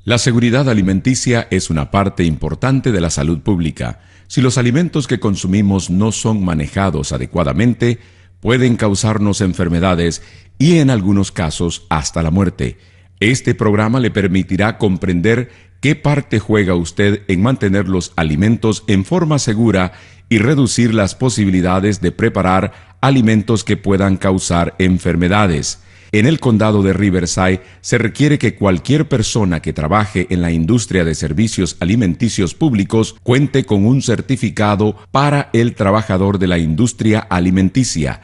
La seguridad alimenticia es una parte importante de la salud pública. Si los alimentos que consumimos no son manejados adecuadamente, pueden causarnos enfermedades y en algunos casos hasta la muerte. Este programa le permitirá comprender qué parte juega usted en mantener los alimentos en forma segura y reducir las posibilidades de preparar alimentos que puedan causar enfermedades. En el condado de Riverside se requiere que cualquier persona que trabaje en la industria de servicios alimenticios públicos cuente con un certificado para el trabajador de la industria alimenticia.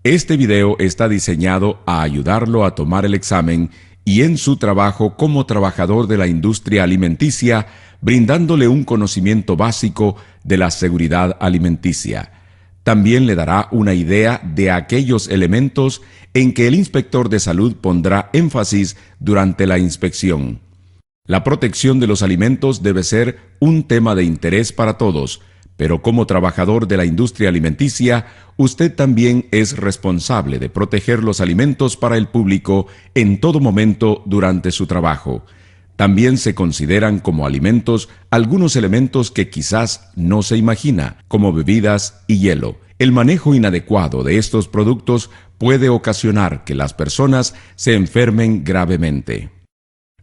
Este video está diseñado a ayudarlo a tomar el examen y en su trabajo como trabajador de la industria alimenticia, brindándole un conocimiento básico de la seguridad alimenticia. También le dará una idea de aquellos elementos en que el inspector de salud pondrá énfasis durante la inspección. La protección de los alimentos debe ser un tema de interés para todos, pero como trabajador de la industria alimenticia, usted también es responsable de proteger los alimentos para el público en todo momento durante su trabajo. También se consideran como alimentos algunos elementos que quizás no se imagina, como bebidas y hielo. El manejo inadecuado de estos productos puede ocasionar que las personas se enfermen gravemente.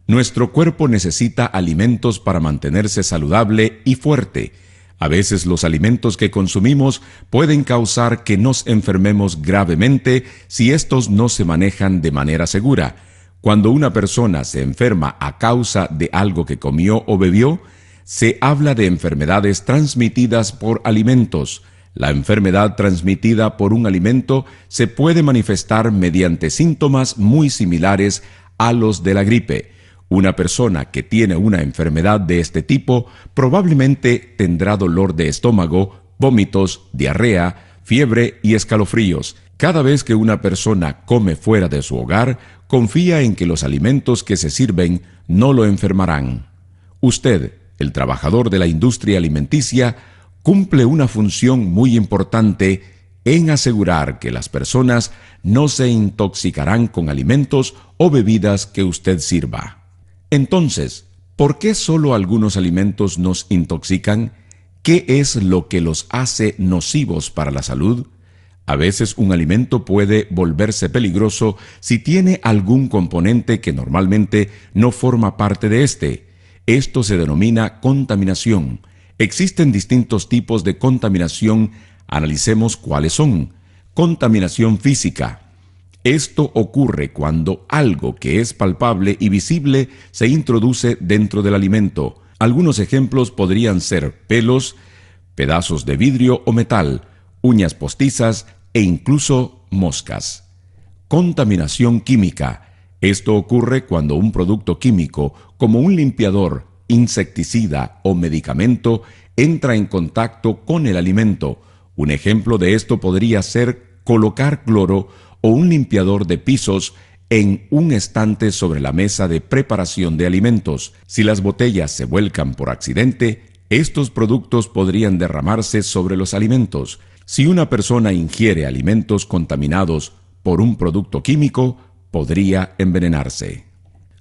Nuestro cuerpo necesita alimentos para mantenerse saludable y fuerte. A veces los alimentos que consumimos pueden causar que nos enfermemos gravemente si estos no se manejan de manera segura. Cuando una persona se enferma a causa de algo que comió o bebió, se habla de enfermedades transmitidas por alimentos. La enfermedad transmitida por un alimento se puede manifestar mediante síntomas muy similares a los de la gripe. Una persona que tiene una enfermedad de este tipo probablemente tendrá dolor de estómago, vómitos, diarrea, fiebre y escalofríos. Cada vez que una persona come fuera de su hogar, confía en que los alimentos que se sirven no lo enfermarán. Usted, el trabajador de la industria alimenticia, cumple una función muy importante en asegurar que las personas no se intoxicarán con alimentos o bebidas que usted sirva. Entonces, ¿por qué solo algunos alimentos nos intoxican? ¿Qué es lo que los hace nocivos para la salud? A veces un alimento puede volverse peligroso si tiene algún componente que normalmente no forma parte de este. Esto se denomina contaminación. Existen distintos tipos de contaminación. Analicemos cuáles son. Contaminación física. Esto ocurre cuando algo que es palpable y visible se introduce dentro del alimento. Algunos ejemplos podrían ser pelos, pedazos de vidrio o metal, uñas postizas e incluso moscas. Contaminación química. Esto ocurre cuando un producto químico, como un limpiador, insecticida o medicamento, entra en contacto con el alimento. Un ejemplo de esto podría ser colocar cloro o un limpiador de pisos en un estante sobre la mesa de preparación de alimentos. Si las botellas se vuelcan por accidente, estos productos podrían derramarse sobre los alimentos. Si una persona ingiere alimentos contaminados por un producto químico, podría envenenarse.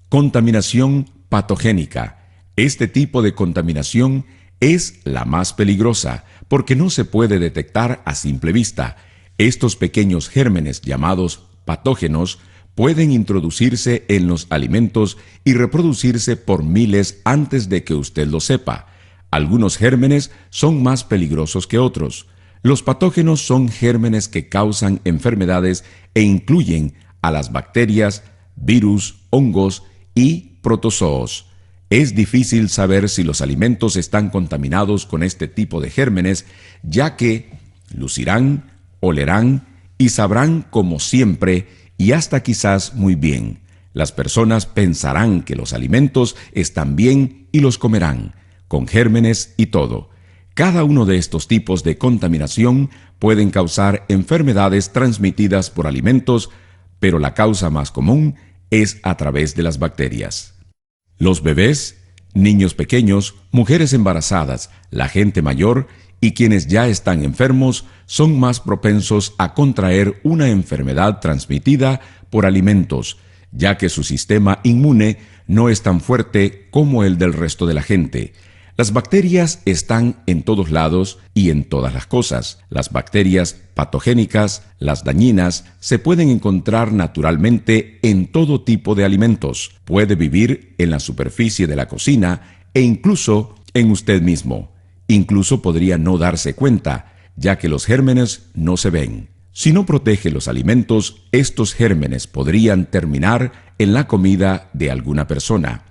Contaminación patogénica. Este tipo de contaminación es la más peligrosa porque no se puede detectar a simple vista. Estos pequeños gérmenes llamados patógenos pueden introducirse en los alimentos y reproducirse por miles antes de que usted lo sepa. Algunos gérmenes son más peligrosos que otros. Los patógenos son gérmenes que causan enfermedades e incluyen a las bacterias, virus, hongos y protozoos. Es difícil saber si los alimentos están contaminados con este tipo de gérmenes, ya que lucirán, olerán y sabrán como siempre y hasta quizás muy bien. Las personas pensarán que los alimentos están bien y los comerán, con gérmenes y todo. Cada uno de estos tipos de contaminación pueden causar enfermedades transmitidas por alimentos, pero la causa más común es a través de las bacterias. Los bebés, niños pequeños, mujeres embarazadas, la gente mayor y quienes ya están enfermos son más propensos a contraer una enfermedad transmitida por alimentos, ya que su sistema inmune no es tan fuerte como el del resto de la gente. Las bacterias están en todos lados y en todas las cosas. Las bacterias patogénicas, las dañinas, se pueden encontrar naturalmente en todo tipo de alimentos. Puede vivir en la superficie de la cocina e incluso en usted mismo. Incluso podría no darse cuenta, ya que los gérmenes no se ven. Si no protege los alimentos, estos gérmenes podrían terminar en la comida de alguna persona.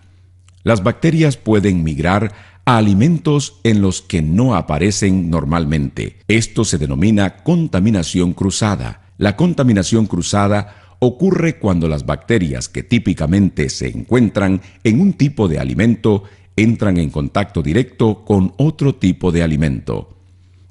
Las bacterias pueden migrar a alimentos en los que no aparecen normalmente. Esto se denomina contaminación cruzada. La contaminación cruzada ocurre cuando las bacterias que típicamente se encuentran en un tipo de alimento entran en contacto directo con otro tipo de alimento.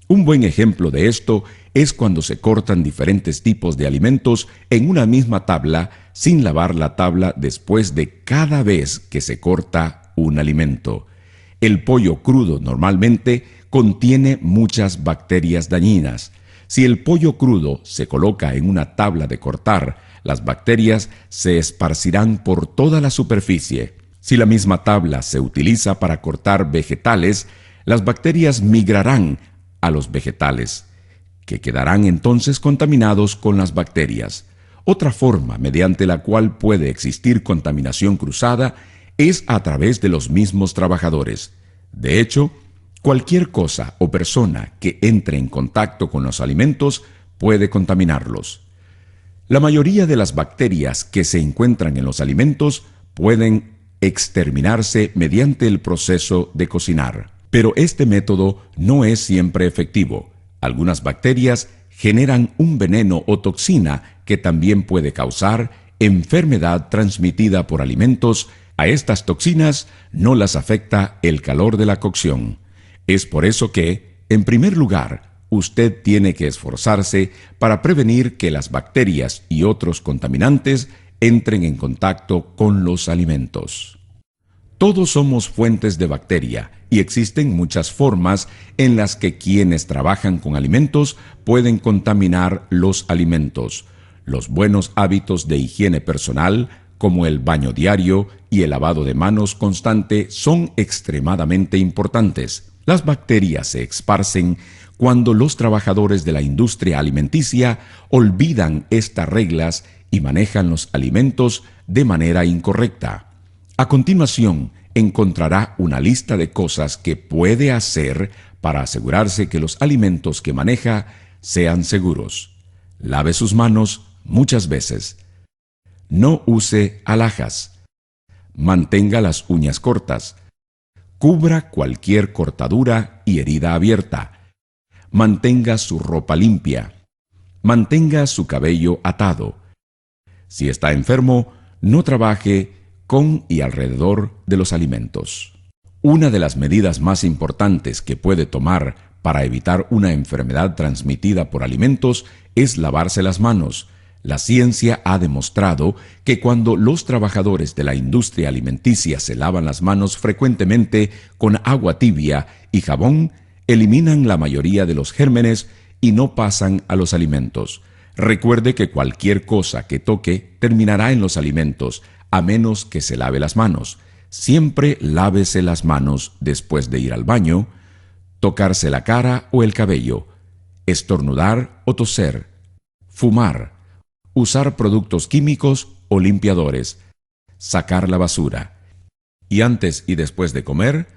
Un buen ejemplo de esto es cuando se cortan diferentes tipos de alimentos en una misma tabla sin lavar la tabla después de cada vez que se corta un alimento. El pollo crudo normalmente contiene muchas bacterias dañinas. Si el pollo crudo se coloca en una tabla de cortar, las bacterias se esparcirán por toda la superficie. Si la misma tabla se utiliza para cortar vegetales, las bacterias migrarán a los vegetales, que quedarán entonces contaminados con las bacterias. Otra forma mediante la cual puede existir contaminación cruzada es a través de los mismos trabajadores. De hecho, cualquier cosa o persona que entre en contacto con los alimentos puede contaminarlos. La mayoría de las bacterias que se encuentran en los alimentos pueden exterminarse mediante el proceso de cocinar. Pero este método no es siempre efectivo. Algunas bacterias generan un veneno o toxina que también puede causar enfermedad transmitida por alimentos. A estas toxinas no las afecta el calor de la cocción. Es por eso que, en primer lugar, usted tiene que esforzarse para prevenir que las bacterias y otros contaminantes entren en contacto con los alimentos. Todos somos fuentes de bacteria y existen muchas formas en las que quienes trabajan con alimentos pueden contaminar los alimentos. Los buenos hábitos de higiene personal, como el baño diario y el lavado de manos constante, son extremadamente importantes. Las bacterias se esparcen cuando los trabajadores de la industria alimenticia olvidan estas reglas y manejan los alimentos de manera incorrecta. A continuación, encontrará una lista de cosas que puede hacer para asegurarse que los alimentos que maneja sean seguros. Lave sus manos muchas veces. No use alhajas. Mantenga las uñas cortas. Cubra cualquier cortadura y herida abierta. Mantenga su ropa limpia. Mantenga su cabello atado. Si está enfermo, no trabaje con y alrededor de los alimentos. Una de las medidas más importantes que puede tomar para evitar una enfermedad transmitida por alimentos es lavarse las manos. La ciencia ha demostrado que cuando los trabajadores de la industria alimenticia se lavan las manos frecuentemente con agua tibia y jabón, eliminan la mayoría de los gérmenes y no pasan a los alimentos. Recuerde que cualquier cosa que toque terminará en los alimentos, a menos que se lave las manos. Siempre lávese las manos después de ir al baño, tocarse la cara o el cabello, estornudar o toser, fumar, usar productos químicos o limpiadores, sacar la basura. Y antes y después de comer,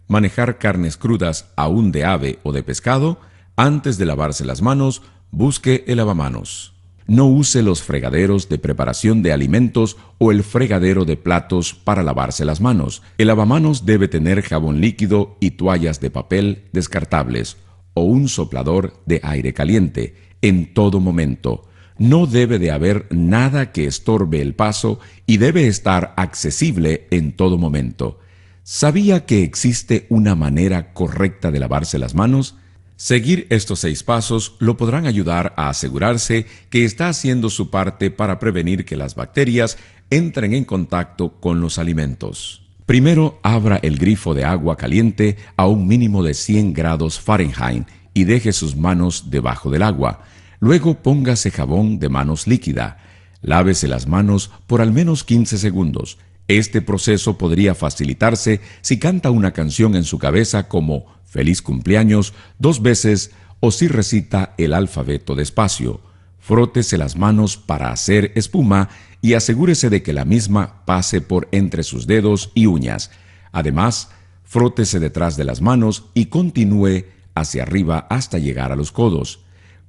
manejar carnes crudas aún de ave o de pescado. Antes de lavarse las manos, busque el lavamanos. No use los fregaderos de preparación de alimentos o el fregadero de platos para lavarse las manos. El lavamanos debe tener jabón líquido y toallas de papel descartables o un soplador de aire caliente en todo momento. No debe de haber nada que estorbe el paso y debe estar accesible en todo momento. ¿Sabía que existe una manera correcta de lavarse las manos? Seguir estos 6 pasos lo podrán ayudar a asegurarse que está haciendo su parte para prevenir que las bacterias entren en contacto con los alimentos. Primero, abra el grifo de agua caliente a un mínimo de 100 grados Fahrenheit y deje sus manos debajo del agua. Luego póngase jabón de manos líquida. Lávese las manos por al menos 15 segundos. Este proceso podría facilitarse si canta una canción en su cabeza como Feliz cumpleaños 2 veces o si recita el alfabeto despacio. Frótese las manos para hacer espuma y asegúrese de que la misma pase por entre sus dedos y uñas. Además, frótese detrás de las manos y continúe hacia arriba hasta llegar a los codos.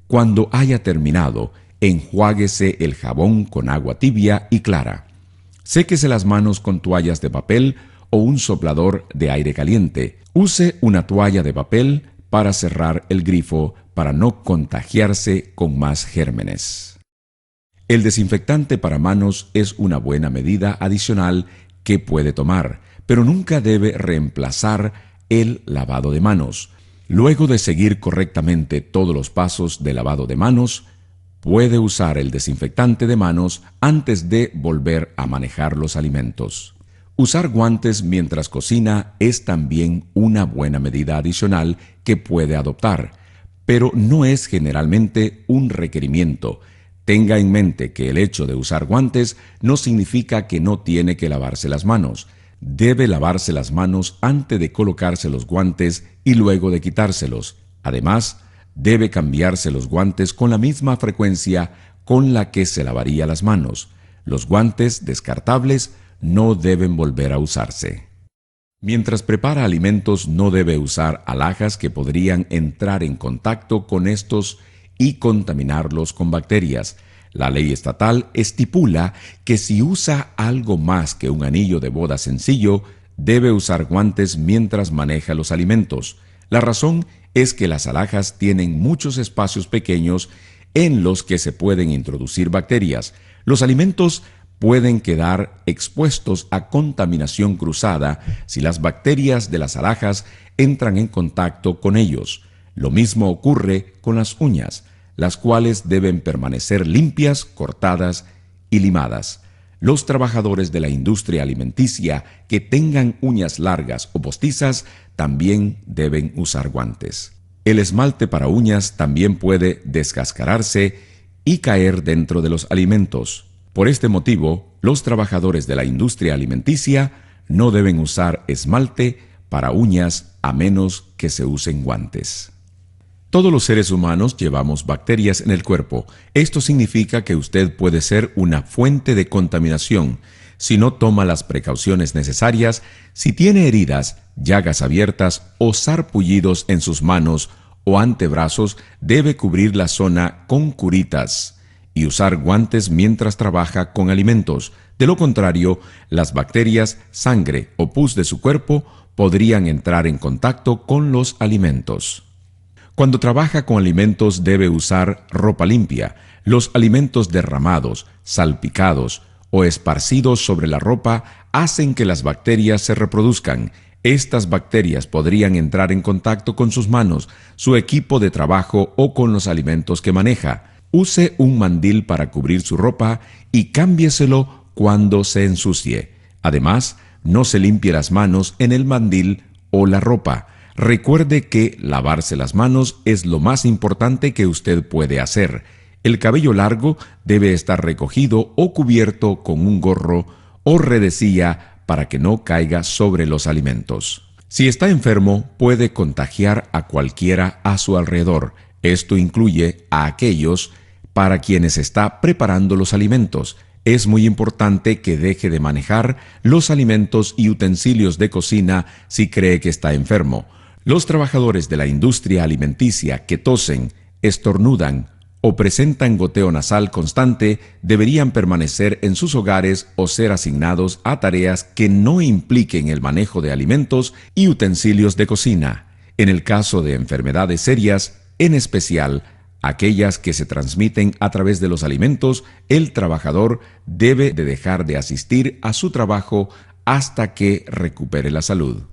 Cuando haya terminado, enjuáguese el jabón con agua tibia y clara. Séquese las manos con toallas de papel o un soplador de aire caliente. Use una toalla de papel para cerrar el grifo para no contagiarse con más gérmenes. El desinfectante para manos es una buena medida adicional que puede tomar, pero nunca debe reemplazar el lavado de manos. Luego de seguir correctamente todos los pasos de lavado de manos, puede usar el desinfectante de manos antes de volver a manejar los alimentos. Usar guantes mientras cocina es también una buena medida adicional que puede adoptar, pero no es generalmente un requerimiento. Tenga en mente que el hecho de usar guantes no significa que no tiene que lavarse las manos. Debe lavarse las manos antes de colocarse los guantes y luego de quitárselos. Además, debe cambiarse los guantes con la misma frecuencia con la que se lavaría las manos. Los guantes descartables no deben volver a usarse. Mientras prepara alimentos, no debe usar alhajas que podrían entrar en contacto con estos y contaminarlos con bacterias. La ley estatal estipula que si usa algo más que un anillo de boda sencillo, debe usar guantes mientras maneja los alimentos. La razón es que las alhajas tienen muchos espacios pequeños en los que se pueden introducir bacterias. Los alimentos pueden quedar expuestos a contaminación cruzada si las bacterias de las alhajas entran en contacto con ellos. Lo mismo ocurre con las uñas, las cuales deben permanecer limpias, cortadas y limadas. Los trabajadores de la industria alimenticia que tengan uñas largas o postizas también deben usar guantes. El esmalte para uñas también puede descascararse y caer dentro de los alimentos. Por este motivo, los trabajadores de la industria alimenticia no deben usar esmalte para uñas a menos que se usen guantes. Todos los seres humanos llevamos bacterias en el cuerpo. Esto significa que usted puede ser una fuente de contaminación si no toma las precauciones necesarias, si tiene heridas, llagas abiertas o sarpullidos en sus manos o antebrazos, debe cubrir la zona con curitas y usar guantes mientras trabaja con alimentos. De lo contrario, las bacterias, sangre o pus de su cuerpo podrían entrar en contacto con los alimentos. Cuando trabaja con alimentos debe usar ropa limpia. Los alimentos derramados, salpicados o esparcidos sobre la ropa hacen que las bacterias se reproduzcan. Estas bacterias podrían entrar en contacto con sus manos, su equipo de trabajo o con los alimentos que maneja. Use un mandil para cubrir su ropa y cámbieselo cuando se ensucie. Además, no se limpie las manos en el mandil o la ropa. Recuerde que lavarse las manos es lo más importante que usted puede hacer. El cabello largo debe estar recogido o cubierto con un gorro o redecilla para que no caiga sobre los alimentos. Si está enfermo, puede contagiar a cualquiera a su alrededor. Esto incluye a aquellos para quienes está preparando los alimentos. Es muy importante que deje de manejar los alimentos y utensilios de cocina si cree que está enfermo. Los trabajadores de la industria alimenticia que tosen, estornudan o presentan goteo nasal constante deberían permanecer en sus hogares o ser asignados a tareas que no impliquen el manejo de alimentos y utensilios de cocina. En el caso de enfermedades serias, en especial aquellas que se transmiten a través de los alimentos, el trabajador debe de dejar de asistir a su trabajo hasta que recupere la salud.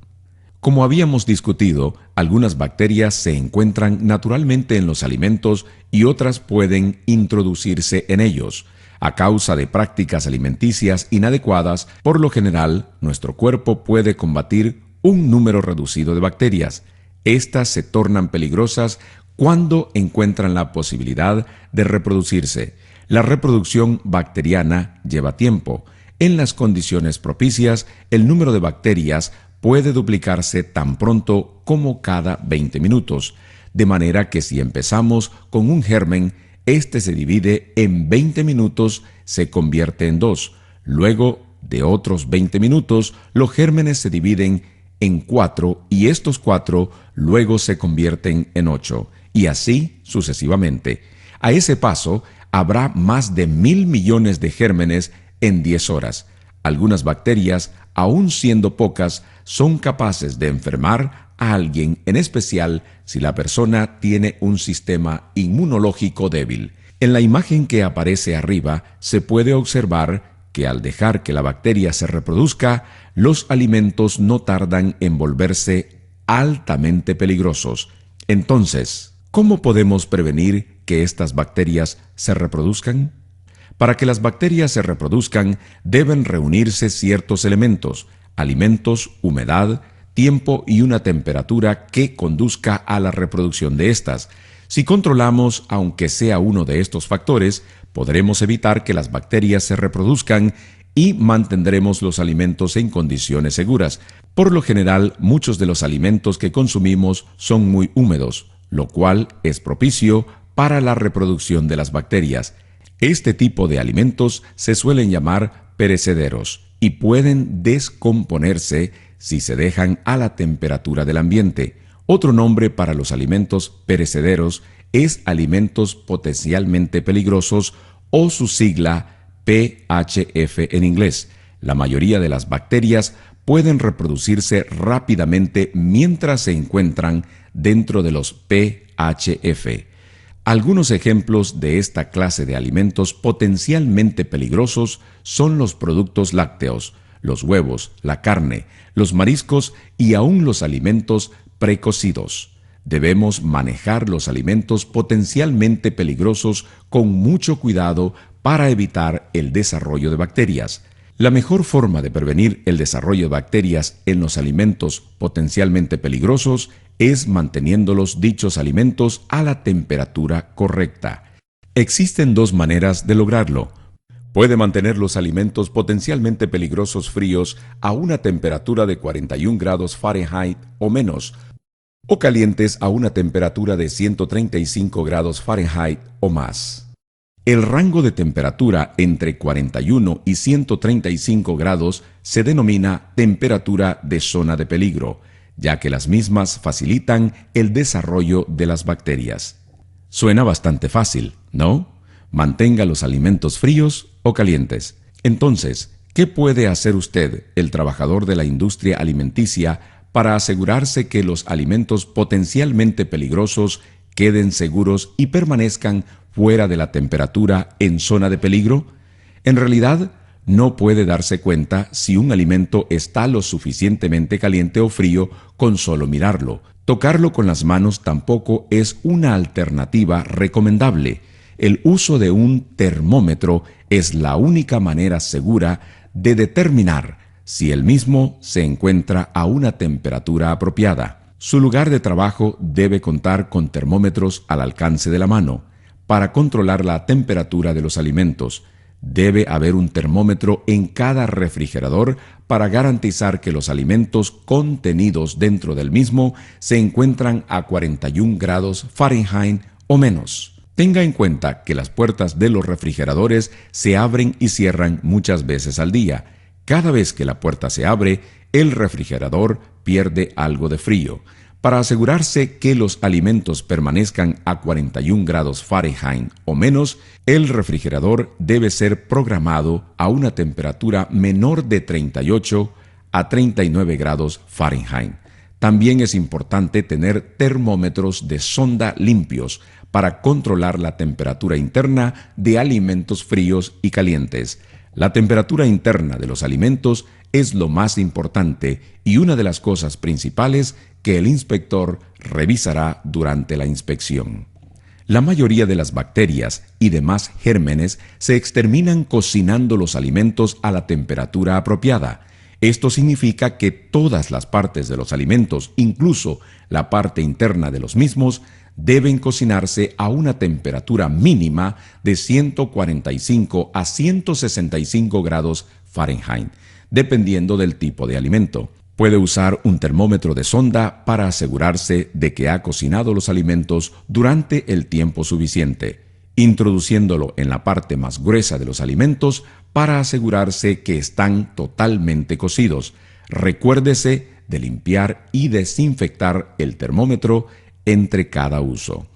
Como habíamos discutido, algunas bacterias se encuentran naturalmente en los alimentos y otras pueden introducirse en ellos. A causa de prácticas alimenticias inadecuadas, por lo general, nuestro cuerpo puede combatir un número reducido de bacterias. Estas se tornan peligrosas cuando encuentran la posibilidad de reproducirse. La reproducción bacteriana lleva tiempo. En las condiciones propicias, el número de bacterias puede duplicarse tan pronto como cada 20 minutos, de manera que si empezamos con un germen, este se divide en 20 minutos, se convierte en 2. Luego de otros 20 minutos, los gérmenes se dividen en 4 y estos 4 luego se convierten en 8, y así sucesivamente. A ese paso, habrá más de 1.000 millones de gérmenes en 10 horas. Algunas bacterias, aun siendo pocas, son capaces de enfermar a alguien, en especial si la persona tiene un sistema inmunológico débil. En la imagen que aparece arriba se puede observar que al dejar que la bacteria se reproduzca, los alimentos no tardan en volverse altamente peligrosos. Entonces, ¿cómo podemos prevenir que estas bacterias se reproduzcan? Para que las bacterias se reproduzcan, deben reunirse ciertos elementos: alimentos, humedad, tiempo y una temperatura que conduzca a la reproducción de estas. Si controlamos, aunque sea uno de estos factores, podremos evitar que las bacterias se reproduzcan y mantendremos los alimentos en condiciones seguras. Por lo general, muchos de los alimentos que consumimos son muy húmedos, lo cual es propicio para la reproducción de las bacterias. Este tipo de alimentos se suelen llamar perecederos y pueden descomponerse si se dejan a la temperatura del ambiente. Otro nombre para los alimentos perecederos es alimentos potencialmente peligrosos, o su sigla PHF en inglés. La mayoría de las bacterias pueden reproducirse rápidamente mientras se encuentran dentro de los PHF. Algunos ejemplos de esta clase de alimentos potencialmente peligrosos son los productos lácteos, los huevos, la carne, los mariscos y aún los alimentos precocidos. Debemos manejar los alimentos potencialmente peligrosos con mucho cuidado para evitar el desarrollo de bacterias. La mejor forma de prevenir el desarrollo de bacterias en los alimentos potencialmente peligrosos es manteniendo dichos alimentos a la temperatura correcta. Existen dos maneras de lograrlo. Puede mantener los alimentos potencialmente peligrosos fríos a una temperatura de 41 grados Fahrenheit o menos, o calientes a una temperatura de 135 grados Fahrenheit o más. El rango de temperatura entre 41 y 135 grados se denomina temperatura de zona de peligro, ya que las mismas facilitan el desarrollo de las bacterias. Suena bastante fácil, ¿no? Mantenga los alimentos fríos o calientes. Entonces, ¿qué puede hacer usted, el trabajador de la industria alimenticia, para asegurarse que los alimentos potencialmente peligrosos queden seguros y permanezcan fuera de la temperatura en zona de peligro? En realidad, no puede darse cuenta si un alimento está lo suficientemente caliente o frío con solo mirarlo. Tocarlo con las manos tampoco es una alternativa recomendable. El uso de un termómetro es la única manera segura de determinar si el mismo se encuentra a una temperatura apropiada. Su lugar de trabajo debe contar con termómetros al alcance de la mano. Para controlar la temperatura de los alimentos, debe haber un termómetro en cada refrigerador para garantizar que los alimentos contenidos dentro del mismo se encuentran a 41 grados Fahrenheit o menos. Tenga en cuenta que las puertas de los refrigeradores se abren y cierran muchas veces al día. Cada vez que la puerta se abre, el refrigerador pierde algo de frío. Para asegurarse que los alimentos permanezcan a 41 grados Fahrenheit o menos, el refrigerador debe ser programado a una temperatura menor de 38 a 39 grados Fahrenheit. También es importante tener termómetros de sonda limpios para controlar la temperatura interna de alimentos fríos y calientes. La temperatura interna de los alimentos es lo más importante y una de las cosas principales que el inspector revisará durante la inspección. La mayoría de las bacterias y demás gérmenes se exterminan cocinando los alimentos a la temperatura apropiada. Esto significa que todas las partes de los alimentos, incluso la parte interna de los mismos, deben cocinarse a una temperatura mínima de 145 a 165 grados Fahrenheit, dependiendo del tipo de alimento. Puede usar un termómetro de sonda para asegurarse de que ha cocinado los alimentos durante el tiempo suficiente, introduciéndolo en la parte más gruesa de los alimentos para asegurarse que están totalmente cocidos. Recuérdese de limpiar y desinfectar el termómetro entre cada uso.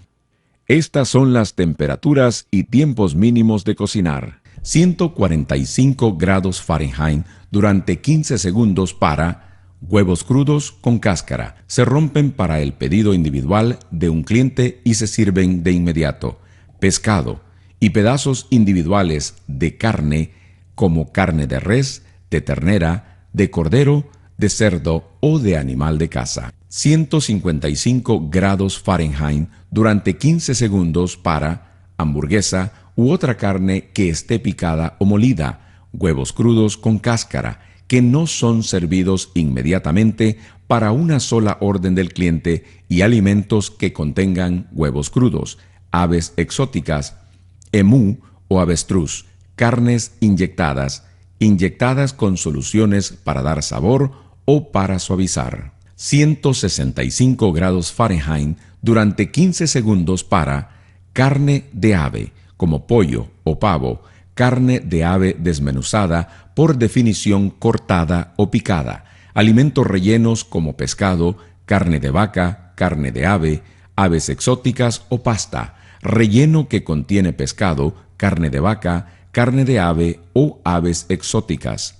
Estas son las temperaturas y tiempos mínimos de cocinar. 145 grados Fahrenheit durante 15 segundos para huevos crudos con cáscara. Se rompen para el pedido individual de un cliente y se sirven de inmediato. Pescado y pedazos individuales de carne como carne de res, de ternera, de cordero, de cerdo o de animal de caza. 155 grados Fahrenheit durante 15 segundos para hamburguesa u otra carne que esté picada o molida, huevos crudos con cáscara, que no son servidos inmediatamente para una sola orden del cliente, y alimentos que contengan huevos crudos, aves exóticas, emú o avestruz, carnes inyectadas con soluciones para dar sabor o para suavizar. 165 grados Fahrenheit durante 15 segundos para carne de ave, como pollo o pavo, carne de ave desmenuzada, por definición cortada o picada, alimentos rellenos como pescado, carne de vaca, carne de ave, aves exóticas o pasta, relleno que contiene pescado, carne de vaca, carne de ave o aves exóticas.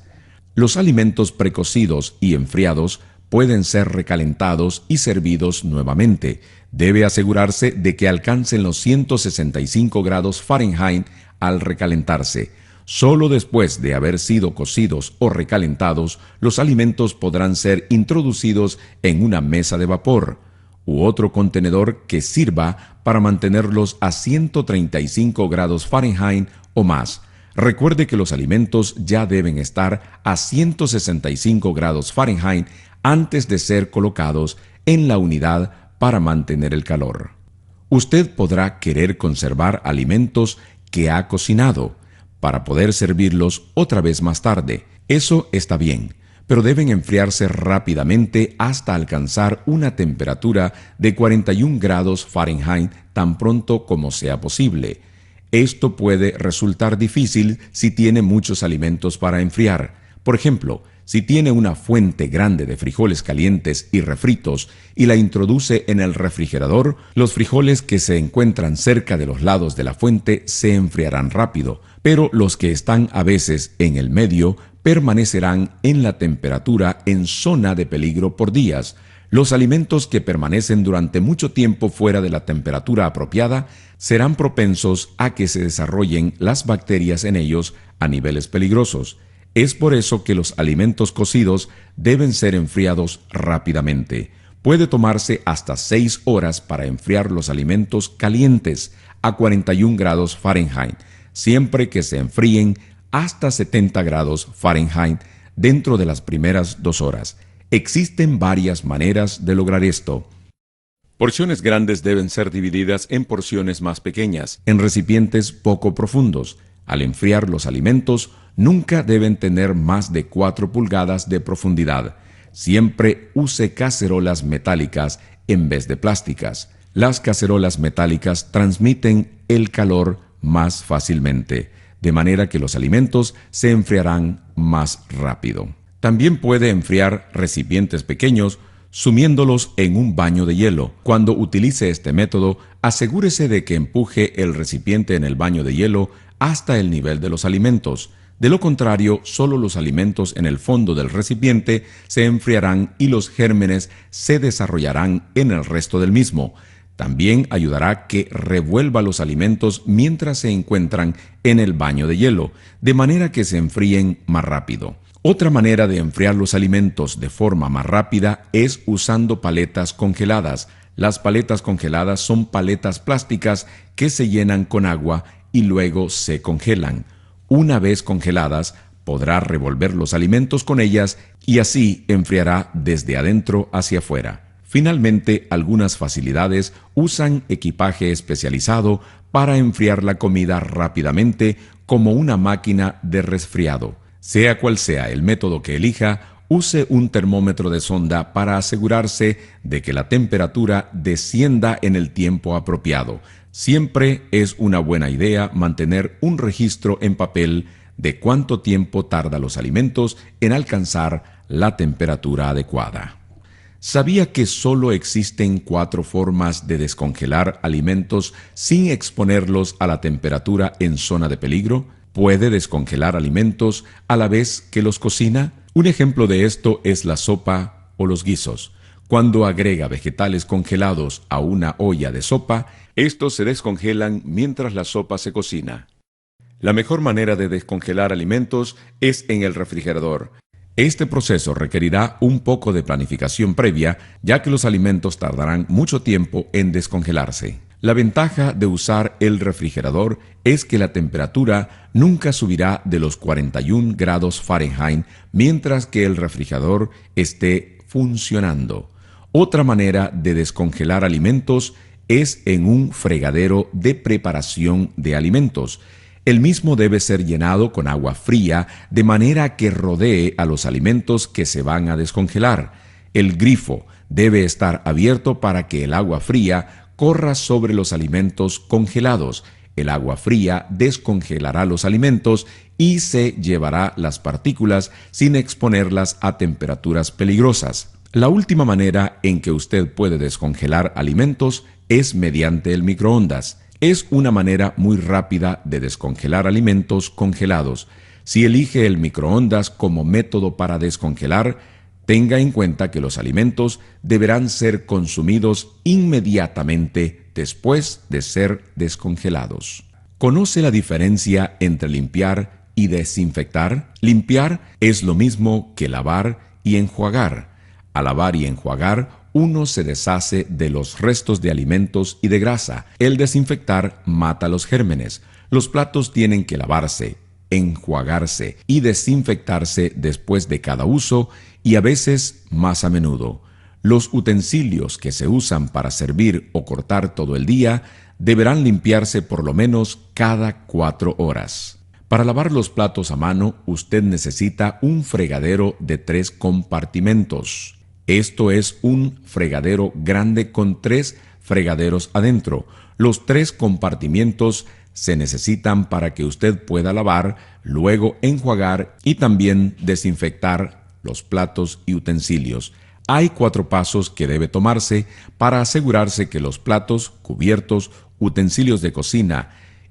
Los alimentos precocidos y enfriados pueden ser recalentados y servidos nuevamente. Debe asegurarse de que alcancen los 165 grados Fahrenheit al recalentarse. Solo después de haber sido cocidos o recalentados, los alimentos podrán ser introducidos en una mesa de vapor u otro contenedor que sirva para mantenerlos a 135 grados Fahrenheit o más. Recuerde que los alimentos ya deben estar a 165 grados Fahrenheit antes de ser colocados en la unidad para mantener el calor. Usted podrá querer conservar alimentos que ha cocinado para poder servirlos otra vez más tarde. Eso está bien, pero deben enfriarse rápidamente hasta alcanzar una temperatura de 41 grados Fahrenheit tan pronto como sea posible. Esto puede resultar difícil si tiene muchos alimentos para enfriar. Por ejemplo, si tiene una fuente grande de frijoles calientes y refritos y la introduce en el refrigerador, los frijoles que se encuentran cerca de los lados de la fuente se enfriarán rápido, pero los que están a veces en el medio permanecerán en la temperatura en zona de peligro por días. Los alimentos que permanecen durante mucho tiempo fuera de la temperatura apropiada serán propensos a que se desarrollen las bacterias en ellos a niveles peligrosos. Es por eso que los alimentos cocidos deben ser enfriados rápidamente. Puede tomarse hasta 6 horas para enfriar los alimentos calientes a 41 grados Fahrenheit, siempre que se enfríen hasta 70 grados Fahrenheit dentro de las primeras 2 horas. Existen varias maneras de lograr esto. Porciones grandes deben ser divididas en porciones más pequeñas, en recipientes poco profundos. Al enfriar los alimentos, nunca deben tener más de 4 pulgadas de profundidad. Siempre use cacerolas metálicas en vez de plásticas. Las cacerolas metálicas transmiten el calor más fácilmente, de manera que los alimentos se enfriarán más rápido. También puede enfriar recipientes pequeños sumiéndolos en un baño de hielo. Cuando utilice este método, asegúrese de que empuje el recipiente en el baño de hielo hasta el nivel de los alimentos. De lo contrario, solo los alimentos en el fondo del recipiente se enfriarán y los gérmenes se desarrollarán en el resto del mismo. También ayudará a que revuelva los alimentos mientras se encuentran en el baño de hielo, de manera que se enfríen más rápido. Otra manera de enfriar los alimentos de forma más rápida es usando paletas congeladas. Las paletas congeladas son paletas plásticas que se llenan con agua y luego se congelan. Una vez congeladas, podrá revolver los alimentos con ellas y así enfriará desde adentro hacia afuera. Finalmente, algunas facilidades usan equipaje especializado para enfriar la comida rápidamente, como una máquina de resfriado. Sea cual sea el método que elija, use un termómetro de sonda para asegurarse de que la temperatura descienda en el tiempo apropiado. Siempre es una buena idea mantener un registro en papel de cuánto tiempo tardan los alimentos en alcanzar la temperatura adecuada. ¿Sabía que solo existen 4 formas de descongelar alimentos sin exponerlos a la temperatura en zona de peligro? ¿Puede descongelar alimentos a la vez que los cocina? Un ejemplo de esto es la sopa o los guisos. Cuando agrega vegetales congelados a una olla de sopa, estos se descongelan mientras la sopa se cocina. La mejor manera de descongelar alimentos es en el refrigerador. Este proceso requerirá un poco de planificación previa, ya que los alimentos tardarán mucho tiempo en descongelarse. La ventaja de usar el refrigerador es que la temperatura nunca subirá de los 41 grados Fahrenheit mientras que el refrigerador esté funcionando. Otra manera de descongelar alimentos es en un fregadero de preparación de alimentos. El mismo debe ser llenado con agua fría de manera que rodee a los alimentos que se van a descongelar. El grifo debe estar abierto para que el agua fría corra sobre los alimentos congelados. El agua fría descongelará los alimentos y se llevará las partículas sin exponerlas a temperaturas peligrosas. La última manera en que usted puede descongelar alimentos es mediante el microondas. Es una manera muy rápida de descongelar alimentos congelados. Si elige el microondas como método para descongelar, tenga en cuenta que los alimentos deberán ser consumidos inmediatamente después de ser descongelados. ¿Conoce la diferencia entre limpiar y desinfectar? Limpiar es lo mismo que lavar y enjuagar. Al lavar y enjuagar, uno se deshace de los restos de alimentos y de grasa. El desinfectar mata los gérmenes. Los platos tienen que lavarse, enjuagarse y desinfectarse después de cada uso y a veces más a menudo. Los utensilios que se usan para servir o cortar todo el día deberán limpiarse por lo menos cada 4 horas. Para lavar los platos a mano, usted necesita un fregadero de 3 compartimentos. Esto es un fregadero grande con 3 fregaderos adentro. Los 3 compartimientos se necesitan para que usted pueda lavar, luego enjuagar y también desinfectar los platos y utensilios. Hay 4 pasos que debe tomarse para asegurarse que los platos, cubiertos, utensilios de cocina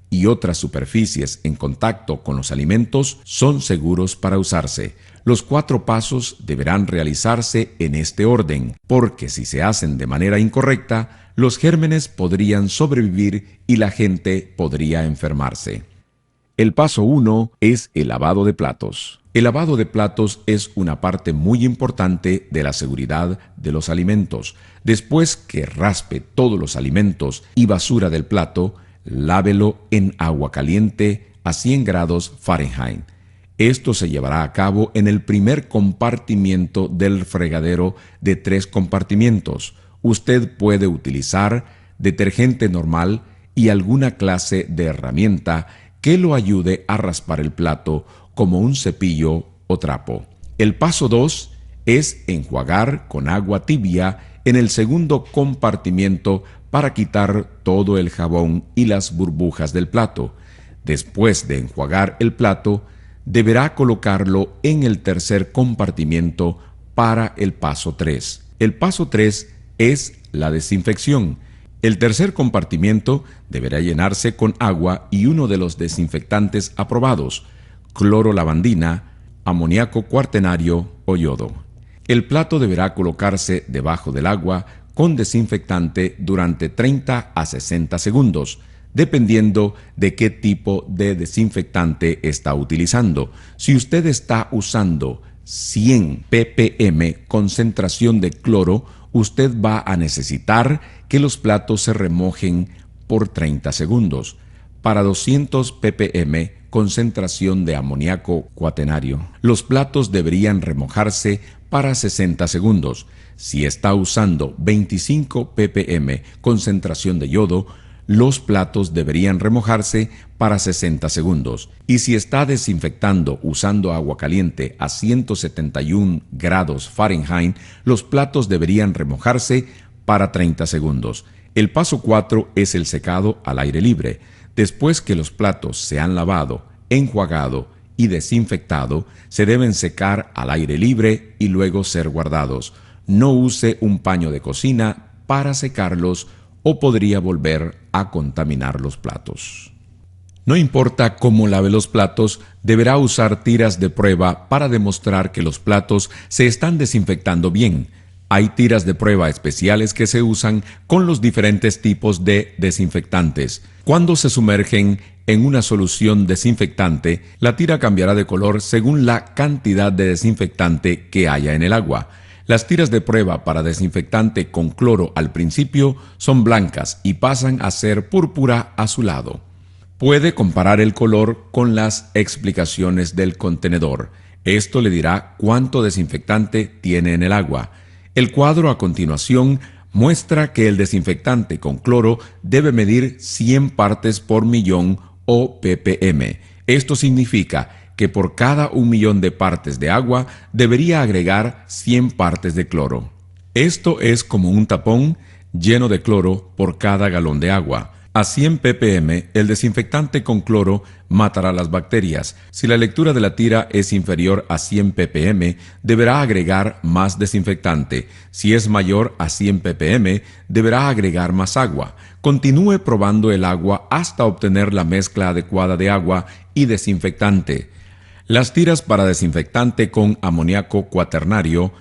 y otras superficies en contacto con los alimentos son seguros para usarse. Los 4 pasos deberán realizarse en este orden, porque si se hacen de manera incorrecta, los gérmenes podrían sobrevivir y la gente podría enfermarse. El paso 1 es el lavado de platos. El lavado de platos es una parte muy importante de la seguridad de los alimentos. Después que raspe todos los alimentos y basura del plato, lávelo en agua caliente a 100 grados Fahrenheit. Esto se llevará a cabo en el primer compartimiento del fregadero de 3 compartimientos. Usted puede utilizar detergente normal y alguna clase de herramienta que lo ayude a raspar el plato, como un cepillo o trapo. El paso 2 es enjuagar con agua tibia en el segundo compartimiento para quitar todo el jabón y las burbujas del plato. Después de enjuagar el plato, deberá colocarlo en el tercer compartimiento para el paso 3. El paso 3 es la desinfección. El tercer compartimiento deberá llenarse con agua y uno de los desinfectantes aprobados: cloro-lavandina, amoníaco cuaternario o yodo. El plato deberá colocarse debajo del agua con desinfectante durante 30 a 60 segundos, dependiendo de qué tipo de desinfectante está utilizando. Si usted está usando 100 ppm concentración de cloro, usted va a necesitar que los platos se remojen por 30 segundos. para 200 ppm concentración de amoníaco cuaternario. Los platos deberían remojarse para 60 segundos. Si está usando 25 ppm concentración de yodo, los platos deberían remojarse para 60 segundos. Y si está desinfectando usando agua caliente a 171 grados Fahrenheit, los platos deberían remojarse para 30 segundos. El paso 4 es el secado al aire libre. Después que los platos se han lavado, enjuagado y desinfectado, se deben secar al aire libre y luego ser guardados. No use un paño de cocina para secarlos o podría volver a contaminar los platos. No importa cómo lave los platos, deberá usar tiras de prueba para demostrar que los platos se están desinfectando bien. Hay tiras de prueba especiales que se usan con los diferentes tipos de desinfectantes. Cuando se sumergen en una solución desinfectante, la tira cambiará de color según la cantidad de desinfectante que haya en el agua. Las tiras de prueba para desinfectante con cloro al principio son blancas y pasan a ser púrpura azulado. Puede comparar el color con las explicaciones del contenedor. Esto le dirá cuánto desinfectante tiene en el agua. El cuadro a continuación muestra que el desinfectante con cloro debe medir 100 partes por millón o ppm. Esto significa que por cada 1.000.000 de partes de agua debería agregar 100 partes de cloro. Esto es como un tapón lleno de cloro por cada galón de agua. A 100 ppm, el desinfectante con cloro matará las bacterias. Si la lectura de la tira es inferior a 100 ppm, deberá agregar más desinfectante. Si es mayor a 100 ppm, deberá agregar más agua. Continúe probando el agua hasta obtener la mezcla adecuada de agua y desinfectante. Las tiras para desinfectante con amoníaco cuaternario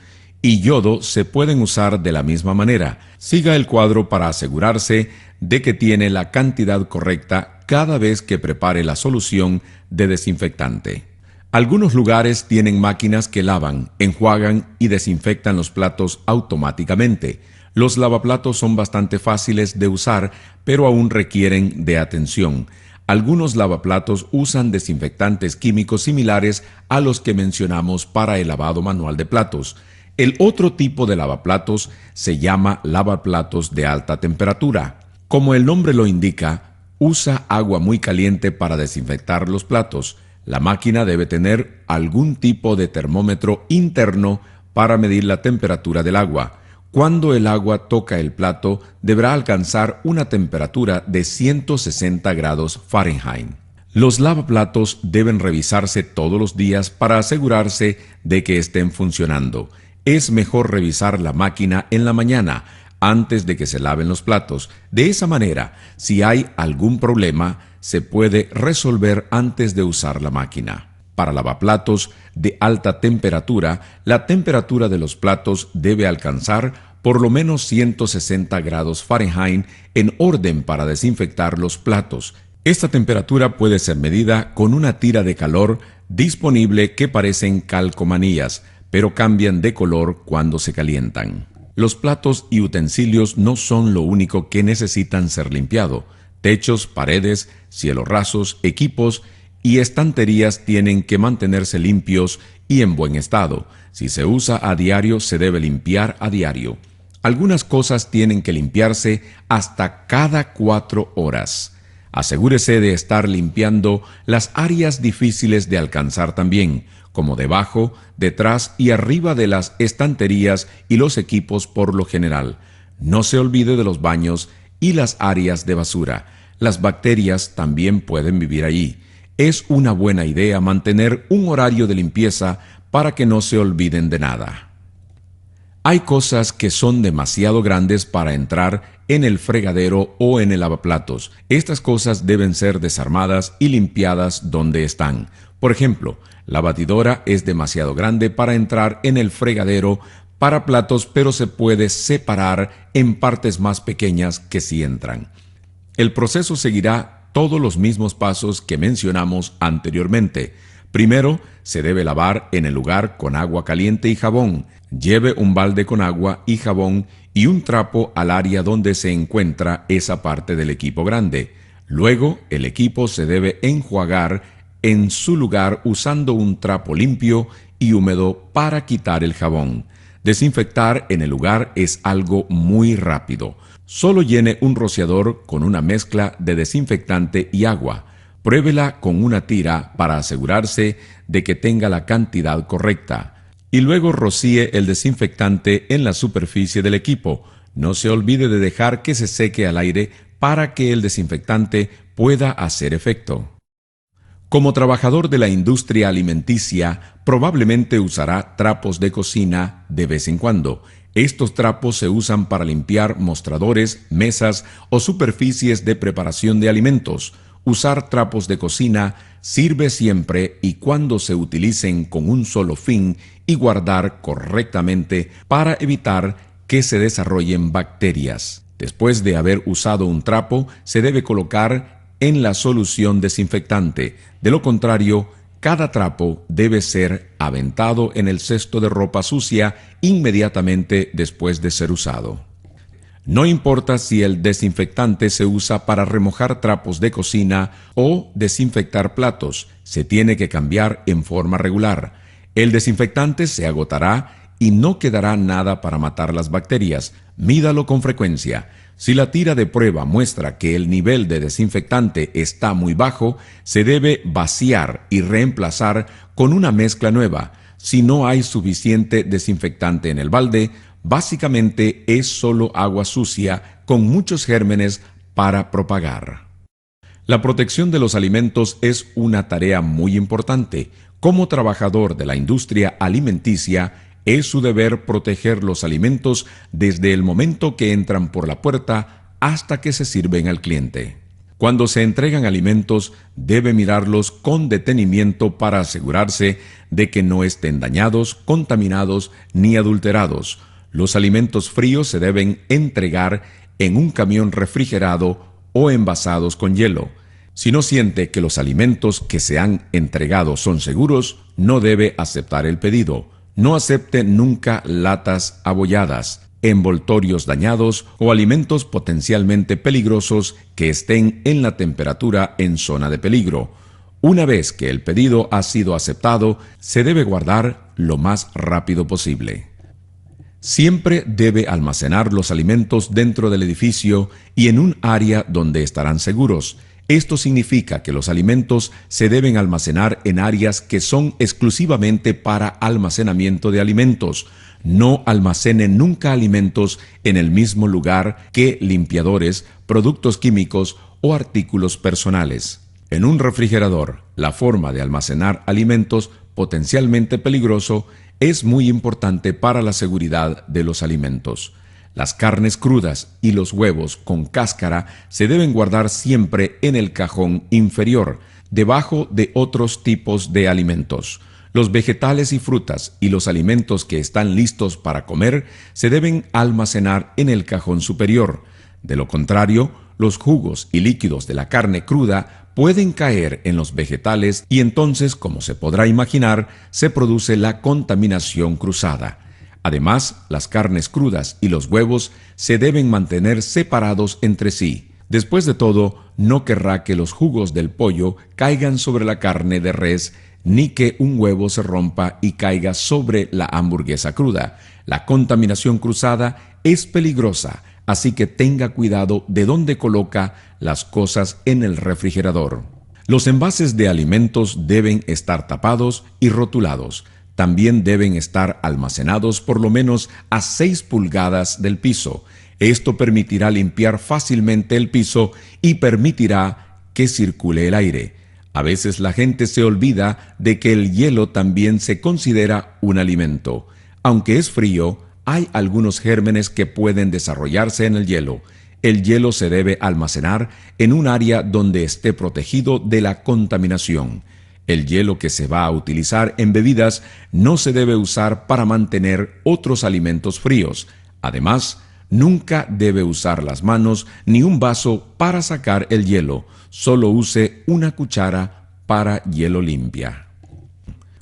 y yodo se pueden usar de la misma manera. Siga el cuadro para asegurarse de que tiene la cantidad correcta cada vez que prepare la solución de desinfectante. Algunos lugares tienen máquinas que lavan, enjuagan y desinfectan los platos automáticamente. Los lavaplatos son bastante fáciles de usar, pero aún requieren de atención. Algunos lavaplatos usan desinfectantes químicos similares a los que mencionamos para el lavado manual de platos. El otro tipo de lavaplatos se llama lavaplatos de alta temperatura. Como el nombre lo indica, usa agua muy caliente para desinfectar los platos. La máquina debe tener algún tipo de termómetro interno para medir la temperatura del agua. Cuando el agua toca el plato, deberá alcanzar una temperatura de 160 grados Fahrenheit. Los lavaplatos deben revisarse todos los días para asegurarse de que estén funcionando. Es mejor revisar la máquina en la mañana, antes de que se laven los platos. De esa manera, si hay algún problema, se puede resolver antes de usar la máquina. Para lavaplatos de alta temperatura, la temperatura de los platos debe alcanzar por lo menos 160 grados Fahrenheit en orden para desinfectar los platos. Esta temperatura puede ser medida con una tira de calor disponible que parecen calcomanías, pero cambian de color cuando se calientan. Los platos y utensilios no son lo único que necesitan ser limpiado. Techos, paredes, cielos rasos, equipos y estanterías tienen que mantenerse limpios y en buen estado. Si se usa a diario, se debe limpiar a diario. Algunas cosas tienen que limpiarse hasta cada 4 horas. Asegúrese de estar limpiando las áreas difíciles de alcanzar también, como debajo, detrás y arriba de las estanterías y los equipos por lo general. No se olvide de los baños y las áreas de basura. Las bacterias también pueden vivir allí. Es una buena idea mantener un horario de limpieza para que no se olviden de nada. Hay cosas que son demasiado grandes para entrar en el fregadero o en el lavaplatos. Estas cosas deben ser desarmadas y limpiadas donde están. Por ejemplo, la batidora es demasiado grande para entrar en el fregadero para platos, pero se puede separar en partes más pequeñas que sí entran. El proceso seguirá todos los mismos pasos que mencionamos anteriormente. Primero, se debe lavar en el lugar con agua caliente y jabón. Lleve un balde con agua y jabón y un trapo al área donde se encuentra esa parte del equipo grande. Luego, el equipo se debe enjuagar en su lugar usando un trapo limpio y húmedo para quitar el jabón. Desinfectar en el lugar es algo muy rápido. Solo llene un rociador con una mezcla de desinfectante y agua. Pruébela con una tira para asegurarse de que tenga la cantidad correcta. Y luego rocíe el desinfectante en la superficie del equipo. No se olvide de dejar que se seque al aire para que el desinfectante pueda hacer efecto. Como trabajador de la industria alimenticia, probablemente usará trapos de cocina de vez en cuando. Estos trapos se usan para limpiar mostradores, mesas o superficies de preparación de alimentos. Usar trapos de cocina sirve siempre y cuando se utilicen con un solo fin y guardar correctamente para evitar que se desarrollen bacterias. Después de haber usado un trapo, se debe colocar en la solución desinfectante. De lo contrario, cada trapo debe ser aventado en el cesto de ropa sucia inmediatamente después de ser usado. No importa si el desinfectante se usa para remojar trapos de cocina o desinfectar platos, se tiene que cambiar en forma regular. El desinfectante se agotará y no quedará nada para matar las bacterias. Mídalo con frecuencia. Si la tira de prueba muestra que el nivel de desinfectante está muy bajo, se debe vaciar y reemplazar con una mezcla nueva. Si no hay suficiente desinfectante en el balde, básicamente es solo agua sucia con muchos gérmenes para propagar. La protección de los alimentos es una tarea muy importante. Como trabajador de la industria alimenticia, es su deber proteger los alimentos desde el momento que entran por la puerta hasta que se sirven al cliente. Cuando se entregan alimentos, debe mirarlos con detenimiento para asegurarse de que no estén dañados, contaminados ni adulterados. Los alimentos fríos se deben entregar en un camión refrigerado o envasados con hielo. Si no siente que los alimentos que se han entregado son seguros, no debe aceptar el pedido. No acepte nunca latas abolladas, envoltorios dañados o alimentos potencialmente peligrosos que estén en la temperatura en zona de peligro. Una vez que el pedido ha sido aceptado, se debe guardar lo más rápido posible. Siempre debe almacenar los alimentos dentro del edificio y en un área donde estarán seguros. Esto significa que los alimentos se deben almacenar en áreas que son exclusivamente para almacenamiento de alimentos. No almacene nunca alimentos en el mismo lugar que limpiadores, productos químicos o artículos personales. En un refrigerador, la forma de almacenar alimentos potencialmente peligroso es muy importante para la seguridad de los alimentos. Las carnes crudas y los huevos con cáscara se deben guardar siempre en el cajón inferior, debajo de otros tipos de alimentos. Los vegetales y frutas y los alimentos que están listos para comer se deben almacenar en el cajón superior. De lo contrario, los jugos y líquidos de la carne cruda pueden caer en los vegetales y entonces, como se podrá imaginar, se produce la contaminación cruzada. Además, las carnes crudas y los huevos se deben mantener separados entre sí. Después de todo, no querrá que los jugos del pollo caigan sobre la carne de res, ni que un huevo se rompa y caiga sobre la hamburguesa cruda. La contaminación cruzada es peligrosa, así que tenga cuidado de dónde coloca las cosas en el refrigerador. Los envases de alimentos deben estar tapados y rotulados. También deben estar almacenados por lo menos a 6 pulgadas del piso. Esto permitirá limpiar fácilmente el piso y permitirá que circule el aire. A veces la gente se olvida de que el hielo también se considera un alimento. Aunque es frío, hay algunos gérmenes que pueden desarrollarse en el hielo. El hielo se debe almacenar en un área donde esté protegido de la contaminación. El hielo que se va a utilizar en bebidas no se debe usar para mantener otros alimentos fríos. Además, nunca debe usar las manos ni un vaso para sacar el hielo. Solo use una cuchara para hielo limpia.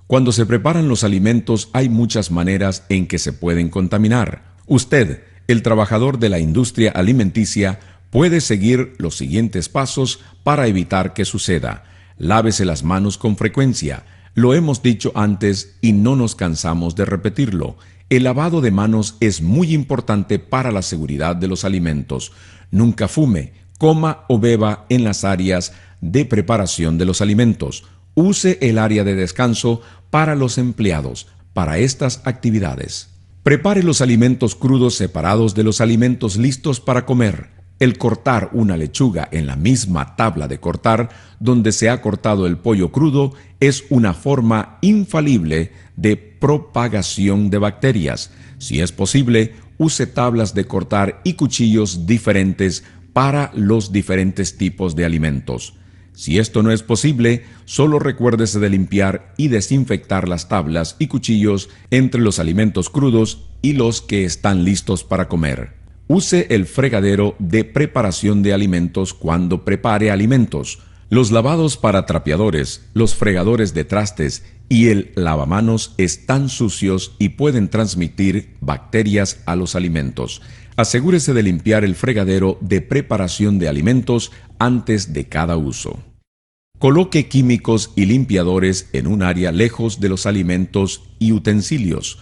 Cuando se preparan los alimentos hay muchas maneras en que se pueden contaminar. Usted, el trabajador de la industria alimenticia, puede seguir los siguientes pasos para evitar que suceda. Lávese las manos con frecuencia. Lo hemos dicho antes y no nos cansamos de repetirlo. El lavado de manos es muy importante para la seguridad de los alimentos. Nunca fume, coma o beba en las áreas de preparación de los alimentos. Use el área de descanso para los empleados para estas actividades. Prepare los alimentos crudos separados de los alimentos listos para comer. El cortar una lechuga en la misma tabla de cortar donde se ha cortado el pollo crudo es una forma infalible de propagación de bacterias. Si es posible, use tablas de cortar y cuchillos diferentes para los diferentes tipos de alimentos. Si esto no es posible, solo recuérdese de limpiar y desinfectar las tablas y cuchillos entre los alimentos crudos y los que están listos para comer. Use el fregadero de preparación de alimentos cuando prepare alimentos. Los lavados para trapeadores, los fregadores de trastes y el lavamanos están sucios y pueden transmitir bacterias a los alimentos. Asegúrese de limpiar el fregadero de preparación de alimentos antes de cada uso. Coloque químicos y limpiadores en un área lejos de los alimentos y utensilios.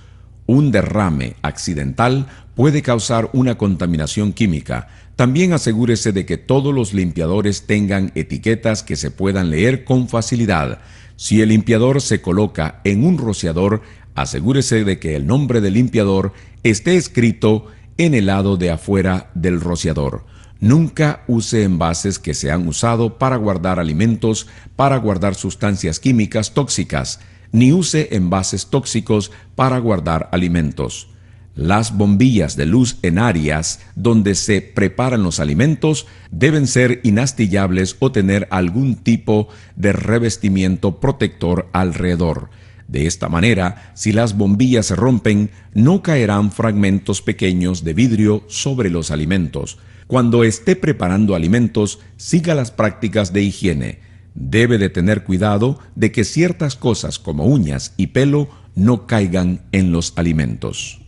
Un derrame accidental puede causar una contaminación química. También asegúrese de que todos los limpiadores tengan etiquetas que se puedan leer con facilidad. Si el limpiador se coloca en un rociador, asegúrese de que el nombre del limpiador esté escrito en el lado de afuera del rociador. Nunca use envases que se han usado para guardar alimentos, para guardar sustancias químicas tóxicas, ni use envases tóxicos para guardar alimentos. Las bombillas de luz en áreas donde se preparan los alimentos deben ser inastillables o tener algún tipo de revestimiento protector alrededor. De esta manera, si las bombillas se rompen, no caerán fragmentos pequeños de vidrio sobre los alimentos. Cuando esté preparando alimentos, siga las prácticas de higiene. Debe de tener cuidado de que ciertas cosas como uñas y pelo no caigan en los alimentos.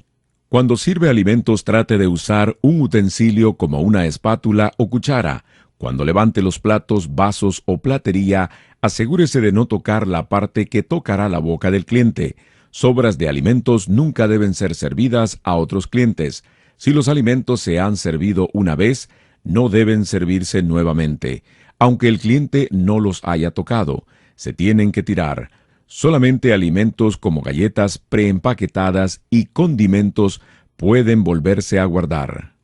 Cuando sirve alimentos, trate de usar un utensilio como una espátula o cuchara. Cuando levante los platos, vasos o platería, asegúrese de no tocar la parte que tocará la boca del cliente. Sobras de alimentos nunca deben ser servidas a otros clientes. Si los alimentos se han servido una vez, no deben servirse nuevamente. Aunque el cliente no los haya tocado, se tienen que tirar. Solamente alimentos como galletas preempaquetadas y condimentos pueden volverse a guardar.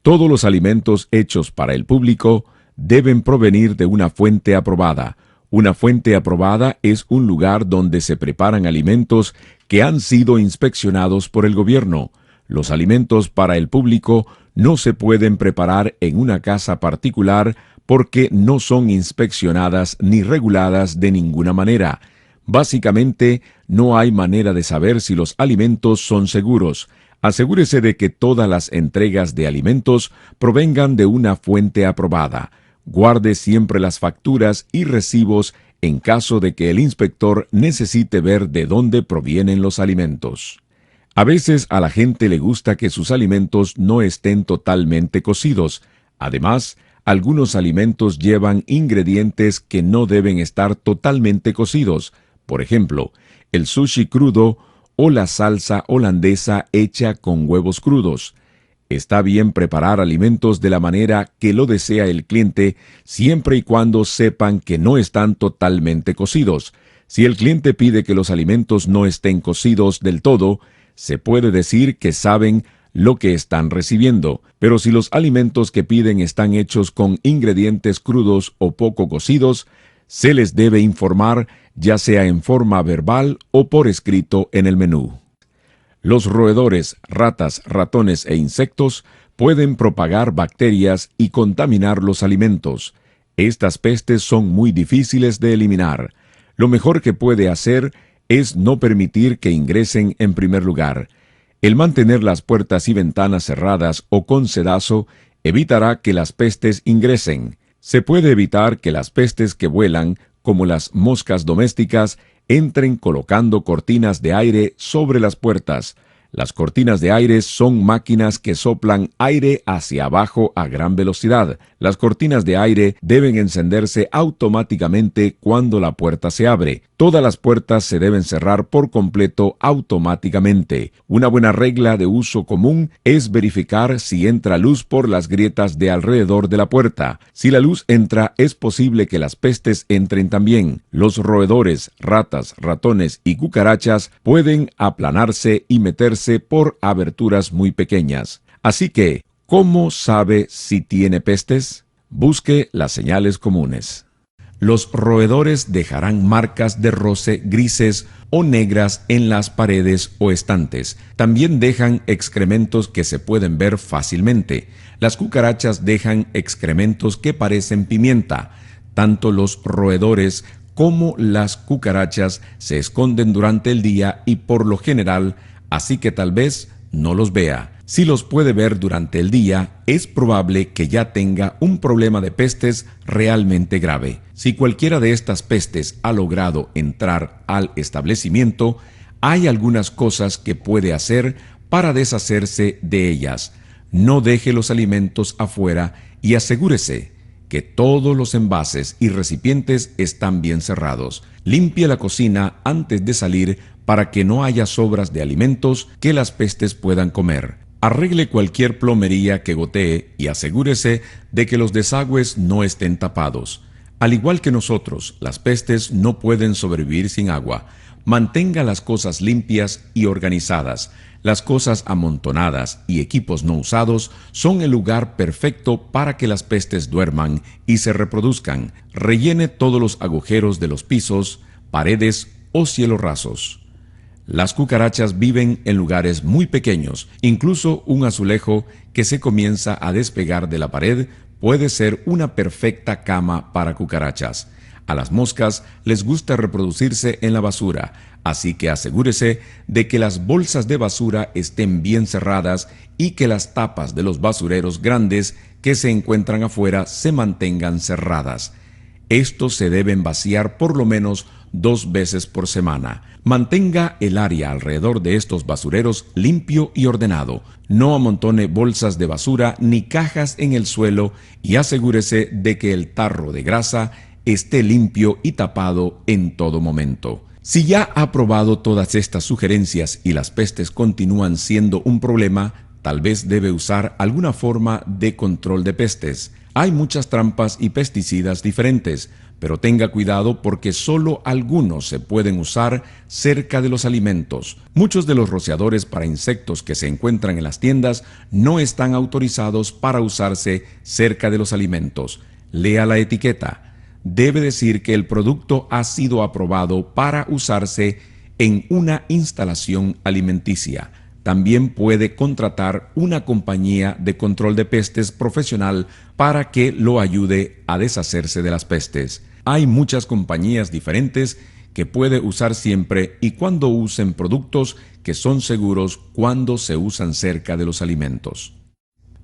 Todos los alimentos hechos para el público deben provenir de una fuente aprobada. Una fuente aprobada es un lugar donde se preparan alimentos que han sido inspeccionados por el gobierno. Los alimentos para el público no se pueden preparar en una casa particular porque no son inspeccionadas ni reguladas de ninguna manera. Básicamente, no hay manera de saber si los alimentos son seguros. Asegúrese de que todas las entregas de alimentos provengan de una fuente aprobada. Guarde siempre las facturas y recibos en caso de que el inspector necesite ver de dónde provienen los alimentos. A veces a la gente le gusta que sus alimentos no estén totalmente cocidos. Además, algunos alimentos llevan ingredientes que no deben estar totalmente cocidos. Por ejemplo, el sushi crudo o la salsa holandesa hecha con huevos crudos. Está bien preparar alimentos de la manera que lo desea el cliente, siempre y cuando sepan que no están totalmente cocidos. Si el cliente pide que los alimentos no estén cocidos del todo, se puede decir que saben lo que están recibiendo, pero si los alimentos que piden están hechos con ingredientes crudos o poco cocidos, se les debe informar, ya sea en forma verbal o por escrito en el menú. Los roedores, ratas, ratones e insectos pueden propagar bacterias y contaminar los alimentos. Estas pestes son muy difíciles de eliminar. Lo mejor que puede hacer es no permitir que ingresen en primer lugar. El mantener las puertas y ventanas cerradas o con sedazo evitará que las pestes ingresen. Se puede evitar que las pestes que vuelan, como las moscas domésticas, entren colocando cortinas de aire sobre las puertas. Las cortinas de aire son máquinas que soplan aire hacia abajo a gran velocidad. Las cortinas de aire deben encenderse automáticamente cuando la puerta se abre. Todas las puertas se deben cerrar por completo automáticamente. Una buena regla de uso común es verificar si entra luz por las grietas de alrededor de la puerta. Si la luz entra, es posible que las pestes entren también. Los roedores, ratas, ratones y cucarachas pueden aplanarse y meterse por aberturas muy pequeñas. Así que, ¿cómo sabe si tiene pestes? Busque las señales comunes. Los roedores dejarán marcas de roce grises o negras en las paredes o estantes. También dejan excrementos que se pueden ver fácilmente. Las cucarachas dejan excrementos que parecen pimienta. Tanto los roedores como las cucarachas se esconden durante el día y por lo general, así que tal vez no los vea. Si los puede ver durante el día, es probable que ya tenga un problema de pestes realmente grave. Si cualquiera de estas pestes ha logrado entrar al establecimiento, hay algunas cosas que puede hacer para deshacerse de ellas. No deje los alimentos afuera y asegúrese que todos los envases y recipientes están bien cerrados. Limpie la cocina antes de salir para que no haya sobras de alimentos que las pestes puedan comer. Arregle cualquier plomería que gotee y asegúrese de que los desagües no estén tapados. Al igual que nosotros, las pestes no pueden sobrevivir sin agua. Mantenga las cosas limpias y organizadas. Las cosas amontonadas y equipos no usados son el lugar perfecto para que las pestes duerman y se reproduzcan. Rellene todos los agujeros de los pisos, paredes o cielos rasos. Las cucarachas viven en lugares muy pequeños. Incluso un azulejo que se comienza a despegar de la pared puede ser una perfecta cama para cucarachas. A las moscas les gusta reproducirse en la basura, así que asegúrese de que las bolsas de basura estén bien cerradas y que las tapas de los basureros grandes que se encuentran afuera se mantengan cerradas. Estos se deben vaciar por lo menos 2 veces por semana. Mantenga el área alrededor de estos basureros limpio y ordenado. No amontone bolsas de basura ni cajas en el suelo y asegúrese de que el tarro de grasa esté limpio y tapado en todo momento. Si ya ha probado todas estas sugerencias y las pestes continúan siendo un problema, tal vez debe usar alguna forma de control de pestes. Hay muchas trampas y pesticidas diferentes, pero tenga cuidado porque solo algunos se pueden usar cerca de los alimentos. Muchos de los rociadores para insectos que se encuentran en las tiendas no están autorizados para usarse cerca de los alimentos. Lea la etiqueta. Debe decir que el producto ha sido aprobado para usarse en una instalación alimenticia. También puede contratar una compañía de control de pestes profesional para que lo ayude a deshacerse de las pestes. Hay muchas compañías diferentes que puede usar siempre y cuando usen productos que son seguros cuando se usan cerca de los alimentos.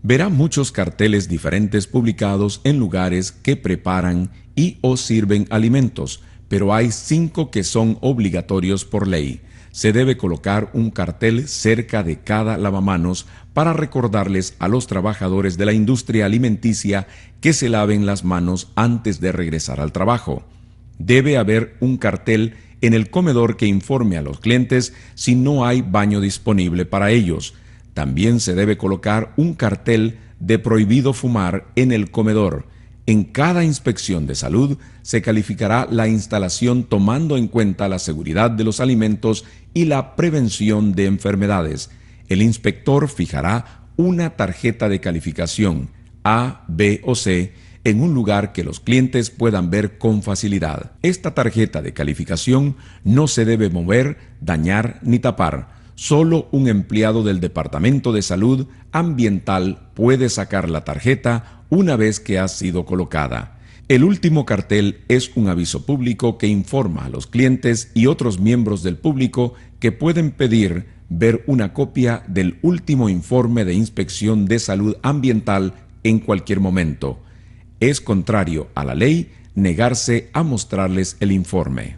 Verá muchos carteles diferentes publicados en lugares que preparan y o sirven alimentos, pero hay 5 que son obligatorios por ley. Se debe colocar un cartel cerca de cada lavamanos para recordarles a los trabajadores de la industria alimenticia que se laven las manos antes de regresar al trabajo. Debe haber un cartel en el comedor que informe a los clientes si no hay baño disponible para ellos. También se debe colocar un cartel de prohibido fumar en el comedor. En cada inspección de salud se calificará la instalación tomando en cuenta la seguridad de los alimentos y la prevención de enfermedades. El inspector fijará una tarjeta de calificación A, B o C en un lugar que los clientes puedan ver con facilidad. Esta tarjeta de calificación no se debe mover, dañar ni tapar. Solo un empleado del Departamento de Salud Ambiental puede sacar la tarjeta una vez que ha sido colocada. El último cartel es un aviso público que informa a los clientes y otros miembros del público que pueden pedir ver una copia del último informe de inspección de salud ambiental en cualquier momento. Es contrario a la ley negarse a mostrarles el informe.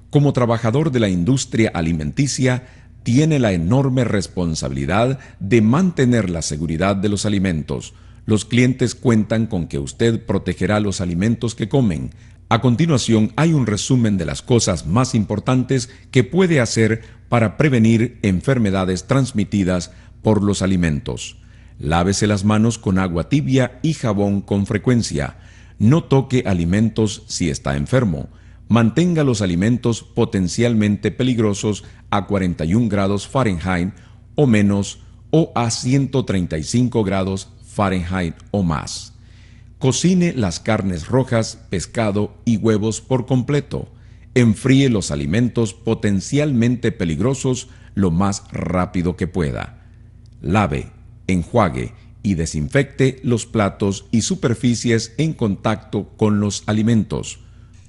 Como trabajador de la industria alimenticia, tiene la enorme responsabilidad de mantener la seguridad de los alimentos. Los clientes cuentan con que usted protegerá los alimentos que comen. A continuación hay un resumen de las cosas más importantes que puede hacer para prevenir enfermedades transmitidas por los alimentos. Lávese las manos con agua tibia y jabón con frecuencia. No toque alimentos si está enfermo. Mantenga los alimentos potencialmente peligrosos a 41 grados Fahrenheit o menos o a 135 grados Fahrenheit o más. Cocine las carnes rojas, pescado y huevos por completo. Enfríe los alimentos potencialmente peligrosos lo más rápido que pueda. Lave, enjuague y desinfecte los platos y superficies en contacto con los alimentos.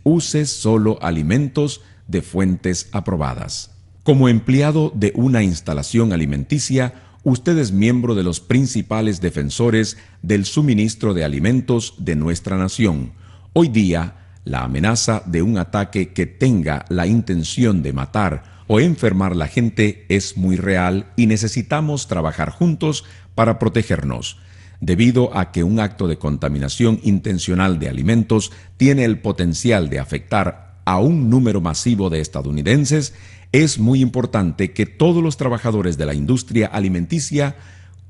Use solo alimentos de fuentes aprobadas. Como empleado de una instalación alimenticia, usted es miembro de los principales defensores del suministro de alimentos de nuestra nación. Hoy día, la amenaza de un ataque que tenga la intención de matar o enfermar a la gente es muy real y necesitamos trabajar juntos para protegernos. Debido a que un acto de contaminación intencional de alimentos tiene el potencial de afectar a un número masivo de estadounidenses, es muy importante que todos los trabajadores de la industria alimenticia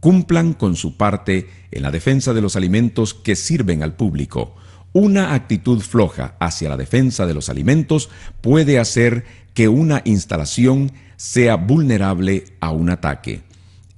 cumplan con su parte en la defensa de los alimentos que sirven al público. Una actitud floja hacia la defensa de los alimentos puede hacer que una instalación sea vulnerable a un ataque.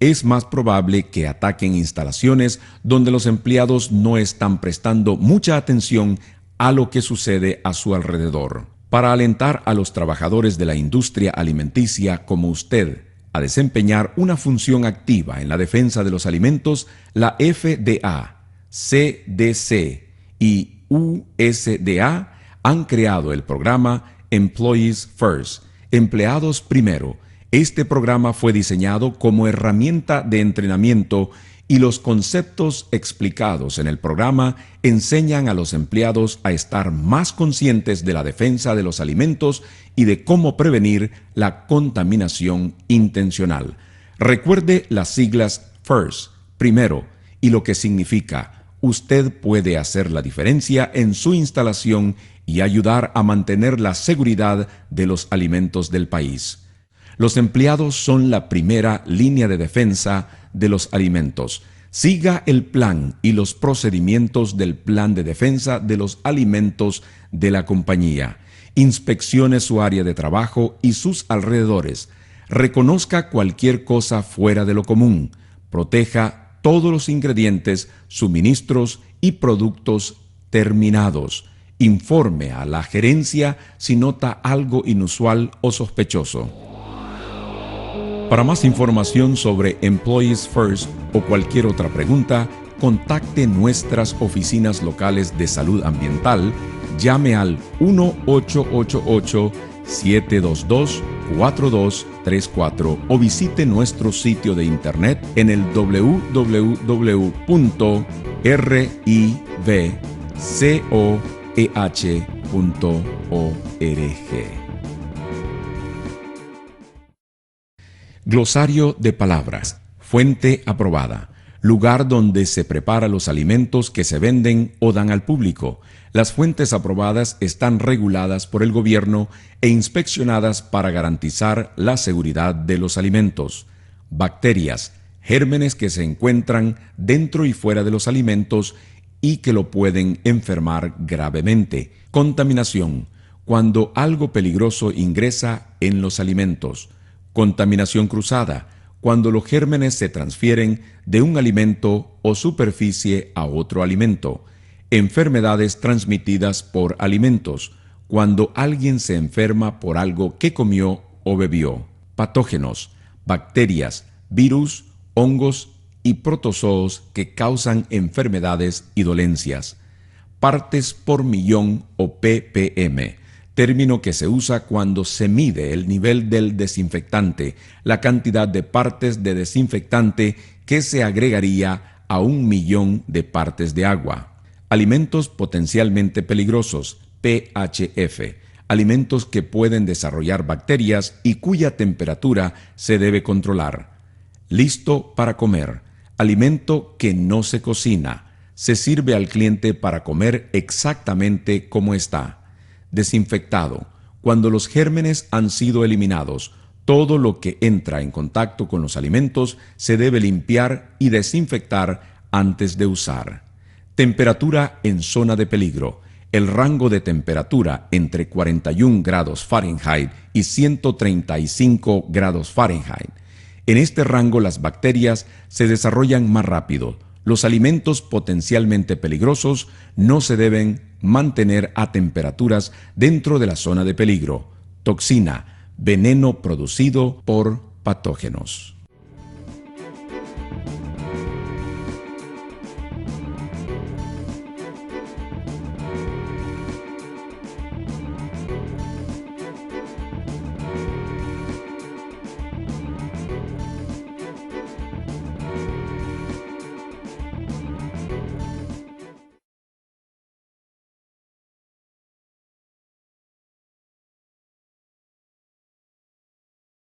Es más probable que ataquen instalaciones donde los empleados no están prestando mucha atención a lo que sucede a su alrededor. Para alentar a los trabajadores de la industria alimenticia como usted a desempeñar una función activa en la defensa de los alimentos, la FDA, CDC y USDA han creado el programa Employees First, Empleados Primero. Este programa fue diseñado como herramienta de entrenamiento y los conceptos explicados en el programa enseñan a los empleados a estar más conscientes de la defensa de los alimentos y de cómo prevenir la contaminación intencional. Recuerde las siglas FIRST, primero, y lo que significa: usted puede hacer la diferencia en su instalación y ayudar a mantener la seguridad de los alimentos del país. Los empleados son la primera línea de defensa de los alimentos. Siga el plan y los procedimientos del plan de defensa de los alimentos de la compañía. Inspeccione su área de trabajo y sus alrededores. Reconozca cualquier cosa fuera de lo común. Proteja todos los ingredientes, suministros y productos terminados. Informe a la gerencia si nota algo inusual o sospechoso. Para más información sobre Employees First o cualquier otra pregunta, contacte nuestras oficinas locales de salud ambiental, llame al 1-888-722-4234 o visite nuestro sitio de internet en el www.rivcoeh.org. Glosario de palabras. Fuente aprobada. Lugar donde se prepara los alimentos que se venden o dan al público. Las fuentes aprobadas están reguladas por el gobierno e inspeccionadas para garantizar la seguridad de los alimentos. Bacterias, gérmenes que se encuentran dentro y fuera de los alimentos y que lo pueden enfermar gravemente. Contaminación, cuando algo peligroso ingresa en los alimentos. Contaminación cruzada, cuando los gérmenes se transfieren de un alimento o superficie a otro alimento. Enfermedades transmitidas por alimentos, cuando alguien se enferma por algo que comió o bebió. Patógenos, bacterias, virus, hongos y protozoos que causan enfermedades y dolencias. Partes por millón o ppm, término que se usa cuando se mide el nivel del desinfectante, la cantidad de partes de desinfectante que se agregaría a 1.000.000 de partes de agua. Alimentos potencialmente peligrosos, PHF, alimentos que pueden desarrollar bacterias y cuya temperatura se debe controlar. Listo para comer. Alimento que no se cocina. Se sirve al cliente para comer exactamente como está. Desinfectado. Cuando los gérmenes han sido eliminados, todo lo que entra en contacto con los alimentos se debe limpiar y desinfectar antes de usar. Temperatura en zona de peligro. El rango de temperatura entre 41 grados Fahrenheit y 135 grados Fahrenheit. En este rango las bacterias se desarrollan más rápido. Los alimentos potencialmente peligrosos no se deben mantener a temperaturas dentro de la zona de peligro. Toxina, veneno producido por patógenos.